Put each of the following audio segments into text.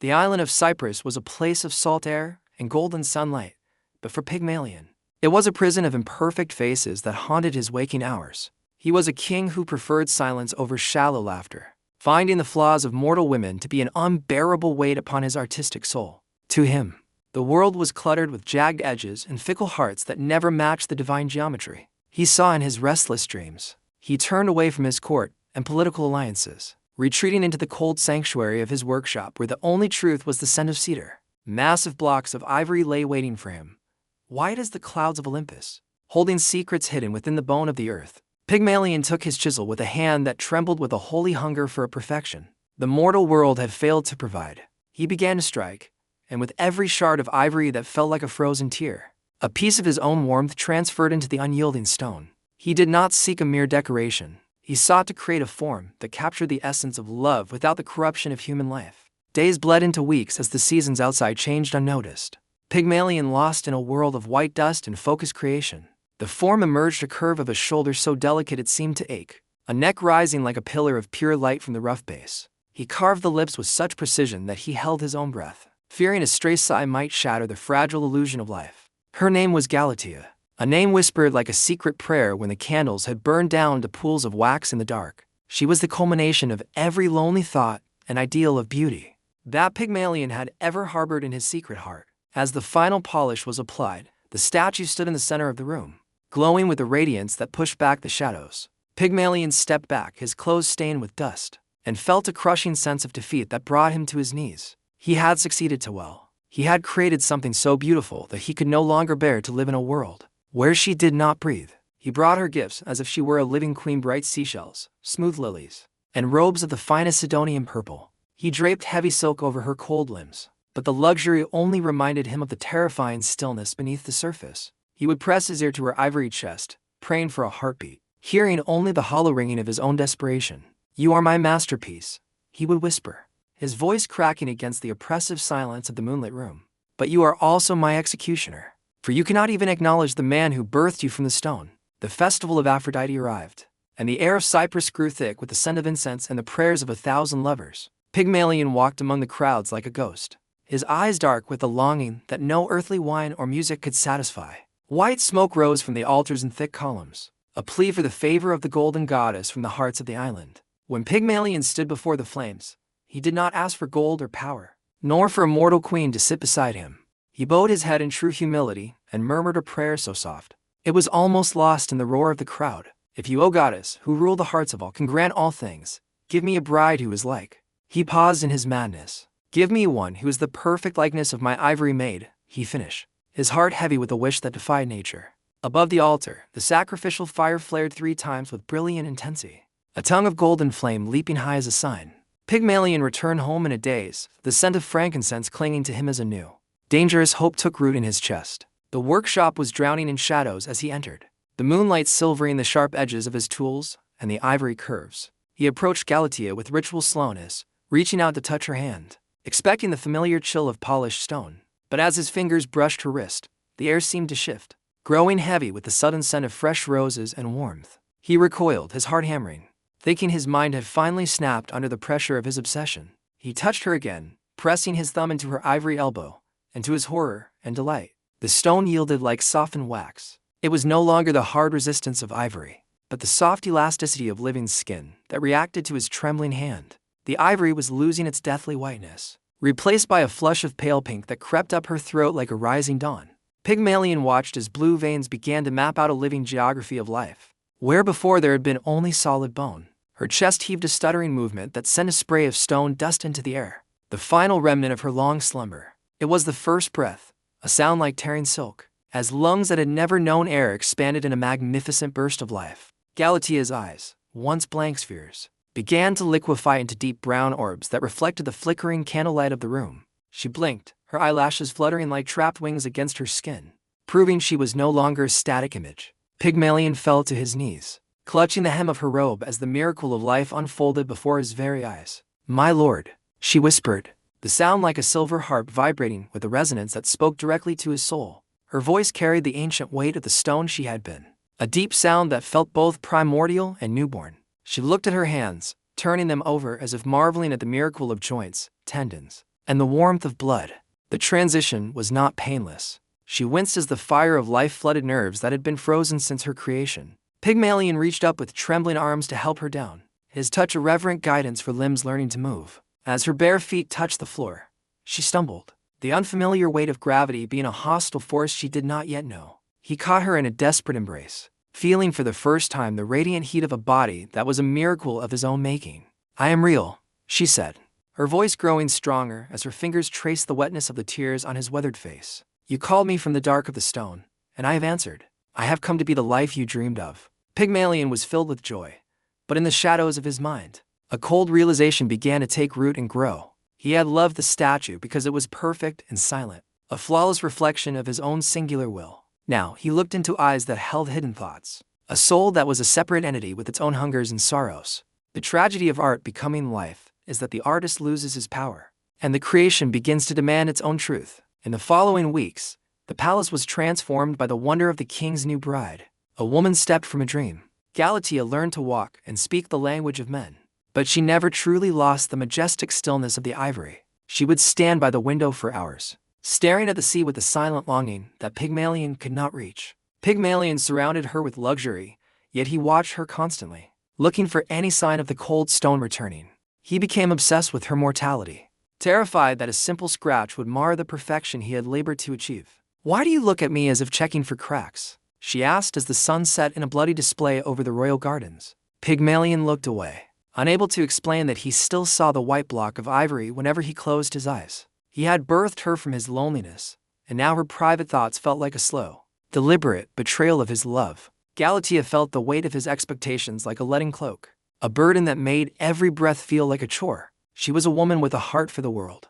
The island of Cyprus was a place of salt air and golden sunlight, but for Pygmalion, it was a prison of imperfect faces that haunted his waking hours. He was a king who preferred silence over shallow laughter, finding the flaws of mortal women to be an unbearable weight upon his artistic soul. To him, the world was cluttered with jagged edges and fickle hearts that never matched the divine geometry he saw in his restless dreams. He turned away from his court and political alliances, retreating into the cold sanctuary of his workshop where the only truth was the scent of cedar. Massive blocks of ivory lay waiting for him, white as the clouds of Olympus, holding secrets hidden within the bone of the earth. Pygmalion took his chisel with a hand that trembled with a holy hunger for a perfection the mortal world had failed to provide. He began to strike, and with every shard of ivory that felt like a frozen tear, a piece of his own warmth transferred into the unyielding stone. He did not seek a mere decoration. He sought to create a form that captured the essence of love without the corruption of human life. Days bled into weeks as the seasons outside changed unnoticed. Pygmalion lost in a world of white dust and focused creation. The form emerged a curve of a shoulder so delicate it seemed to ache, a neck rising like a pillar of pure light from the rough base. He carved the lips with such precision that he held his own breath, fearing a stray sigh might shatter the fragile illusion of life. Her name was Galatea, a name whispered like a secret prayer when the candles had burned down to pools of wax in the dark. She was the culmination of every lonely thought and ideal of beauty that Pygmalion had ever harbored in his secret heart. As the final polish was applied, the statue stood in the center of the room, glowing with a radiance that pushed back the shadows. Pygmalion stepped back, his clothes stained with dust, and felt a crushing sense of defeat that brought him to his knees. He had succeeded too well. He had created something so beautiful that he could no longer bear to live in a world where she did not breathe. He brought her gifts as if she were a living queen: bright seashells, smooth lilies, and robes of the finest Sidonian purple. He draped heavy silk over her cold limbs, but the luxury only reminded him of the terrifying stillness beneath the surface. He would press his ear to her ivory chest, praying for a heartbeat, hearing only the hollow ringing of his own desperation. "You are my masterpiece," he would whisper, his voice cracking against the oppressive silence of the moonlit room. "But you are also my executioner, for you cannot even acknowledge the man who birthed you from the stone." The festival of Aphrodite arrived, and the air of Cyprus grew thick with the scent of incense and the prayers of 1,000 lovers. Pygmalion walked among the crowds like a ghost, his eyes dark with a longing that no earthly wine or music could satisfy. White smoke rose from the altars in thick columns, a plea for the favor of the golden goddess from the hearts of the island. When Pygmalion stood before the flames, he did not ask for gold or power, nor for a mortal queen to sit beside him. He bowed his head in true humility and murmured a prayer so soft it was almost lost in the roar of the crowd. "If you, O goddess, who rule the hearts of all, can grant all things, give me a bride who is like..." He paused in his madness. "Give me one who is the perfect likeness of my ivory maid," he finished, his heart heavy with a wish that defied nature. Above the altar, the sacrificial fire flared 3 times with brilliant intensity, a tongue of golden flame leaping high as a sign. Pygmalion returned home in a daze, the scent of frankincense clinging to him as a new, dangerous hope took root in his chest. The workshop was drowning in shadows as he entered, the moonlight silvering the sharp edges of his tools and the ivory curves. He approached Galatea with ritual slowness, reaching out to touch her hand, expecting the familiar chill of polished stone. But as his fingers brushed her wrist, the air seemed to shift, growing heavy with the sudden scent of fresh roses and warmth. He recoiled, his heart hammering, thinking his mind had finally snapped under the pressure of his obsession. He touched her again, pressing his thumb into her ivory elbow, and to his horror and delight, the stone yielded like softened wax. It was no longer the hard resistance of ivory, but the soft elasticity of living skin that reacted to his trembling hand. The ivory was losing its deathly whiteness, replaced by a flush of pale pink that crept up her throat like a rising dawn. Pygmalion watched as blue veins began to map out a living geography of life, where before there had been only solid bone. Her chest heaved a stuttering movement that sent a spray of stone dust into the air, the final remnant of her long slumber. It was the first breath, a sound like tearing silk, as lungs that had never known air expanded in a magnificent burst of life. Galatea's eyes, once blank spheres, began to liquefy into deep brown orbs that reflected the flickering candlelight of the room. She blinked, her eyelashes fluttering like trapped wings against her skin, proving she was no longer a static image. Pygmalion fell to his knees, clutching the hem of her robe as the miracle of life unfolded before his very eyes. "My lord," she whispered, the sound like a silver harp vibrating with a resonance that spoke directly to his soul. Her voice carried the ancient weight of the stone she had been, a deep sound that felt both primordial and newborn. She looked at her hands, turning them over as if marveling at the miracle of joints, tendons, and the warmth of blood. The transition was not painless. She winced as the fire of life flooded nerves that had been frozen since her creation. Pygmalion reached up with trembling arms to help her down, his touch a reverent guidance for limbs learning to move. As her bare feet touched the floor, she stumbled, the unfamiliar weight of gravity being a hostile force she did not yet know. He caught her in a desperate embrace, feeling for the first time the radiant heat of a body that was a miracle of his own making. "I am real," she said, her voice growing stronger as her fingers traced the wetness of the tears on his weathered face. "You called me from the dark of the stone, and I have answered. I have come to be the life you dreamed of." Pygmalion was filled with joy, but in the shadows of his mind, a cold realization began to take root and grow. He had loved the statue because it was perfect and silent, a flawless reflection of his own singular will. Now he looked into eyes that held hidden thoughts, a soul that was a separate entity with its own hungers and sorrows. The tragedy of art becoming life is that the artist loses his power, and the creation begins to demand its own truth. In the following weeks, the palace was transformed by the wonder of the king's new bride. A woman stepped from a dream. Galatea learned to walk and speak the language of men, but she never truly lost the majestic stillness of the ivory. She would stand by the window for hours, staring at the sea with a silent longing that Pygmalion could not reach. Pygmalion surrounded her with luxury, yet he watched her constantly, looking for any sign of the cold stone returning. He became obsessed with her mortality, terrified that a simple scratch would mar the perfection he had labored to achieve. "Why do you look at me as if checking for cracks?" she asked as the sun set in a bloody display over the royal gardens. Pygmalion looked away, unable to explain that he still saw the white block of ivory whenever he closed his eyes. He had birthed her from his loneliness, and now her private thoughts felt like a slow, deliberate betrayal of his love. Galatea felt the weight of his expectations like a leaden cloak, a burden that made every breath feel like a chore. She was a woman with a heart for the world,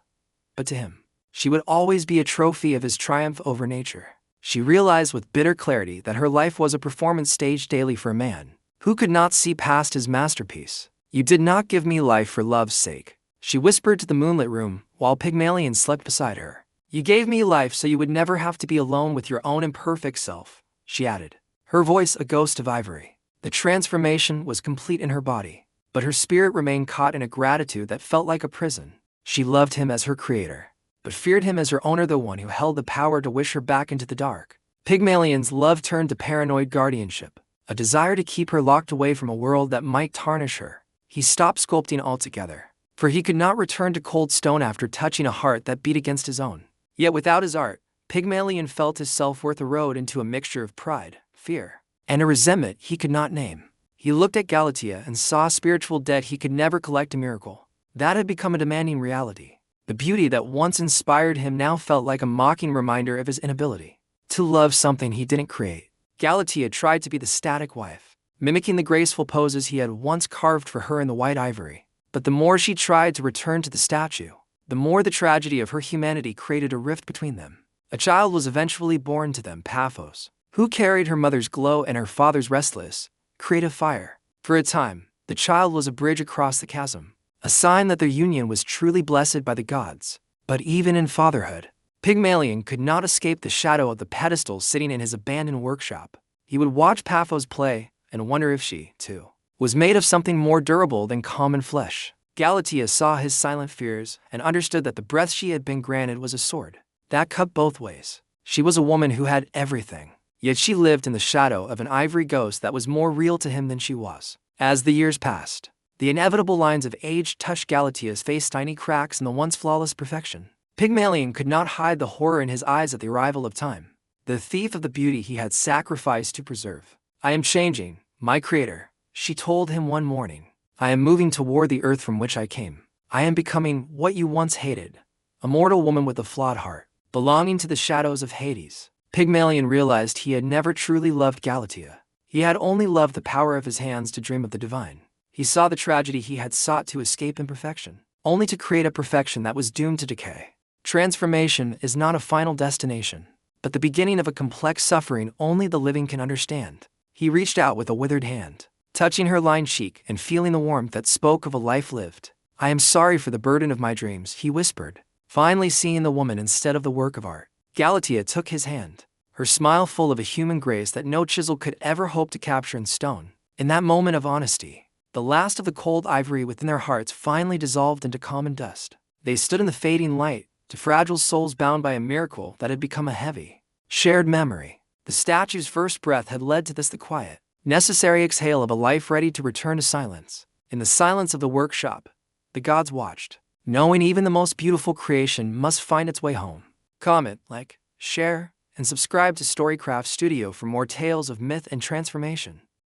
but to him, she would always be a trophy of his triumph over nature. She realized with bitter clarity that her life was a performance staged daily for a man who could not see past his masterpiece. "You did not give me life for love's sake," she whispered to the moonlit room while Pygmalion slept beside her. "You gave me life so you would never have to be alone with your own imperfect self," she added, her voice a ghost of ivory. The transformation was complete in her body, but her spirit remained caught in a gratitude that felt like a prison. She loved him as her creator, but feared him as her owner, the one who held the power to wish her back into the dark. Pygmalion's love turned to paranoid guardianship, a desire to keep her locked away from a world that might tarnish her. He stopped sculpting altogether, for he could not return to cold stone after touching a heart that beat against his own. Yet without his art, Pygmalion felt his self-worth erode into a mixture of pride, fear, and a resentment he could not name. He looked at Galatea and saw a spiritual debt he could never collect, a miracle that had become a demanding reality. The beauty that once inspired him now felt like a mocking reminder of his inability to love something he didn't create. Galatea tried to be the static wife, mimicking the graceful poses he had once carved for her in the white ivory. But the more she tried to return to the statue, the more the tragedy of her humanity created a rift between them. A child was eventually born to them, Paphos, who carried her mother's glow and her father's restless, creative fire. For a time, the child was a bridge across the chasm, a sign that their union was truly blessed by the gods. But even in fatherhood, Pygmalion could not escape the shadow of the pedestal sitting in his abandoned workshop. He would watch Paphos play and wonder if she, too, was made of something more durable than common flesh. Galatea saw his silent fears and understood that the breath she had been granted was a sword that cut both ways. She was a woman who had everything, yet she lived in the shadow of an ivory ghost that was more real to him than she was. As the years passed, the inevitable lines of age touched Galatea's face, tiny cracks in the once flawless perfection. Pygmalion could not hide the horror in his eyes at the arrival of time, the thief of the beauty he had sacrificed to preserve. "I am changing, my creator," she told him one morning. "I am moving toward the earth from which I came. I am becoming what you once hated, a mortal woman with a flawed heart, belonging to the shadows of Hades." Pygmalion realized he had never truly loved Galatea. He had only loved the power of his hands to dream of the divine. He saw the tragedy he had sought to escape imperfection, only to create a perfection that was doomed to decay. Transformation is not a final destination, but the beginning of a complex suffering only the living can understand. He reached out with a withered hand, touching her lined cheek and feeling the warmth that spoke of a life lived. "I am sorry for the burden of my dreams," he whispered, finally seeing the woman instead of the work of art. Galatea took his hand, her smile full of a human grace that no chisel could ever hope to capture in stone. In that moment of honesty, the last of the cold ivory within their hearts finally dissolved into common dust. They stood in the fading light, to fragile souls bound by a miracle that had become a heavy, shared memory. The statue's first breath had led to the quiet, necessary exhale of a life ready to return to silence. In the silence of the workshop, the gods watched, knowing even the most beautiful creation must find its way home. Comment, like, share, and subscribe to Storycraft Studio for more tales of myth and transformation.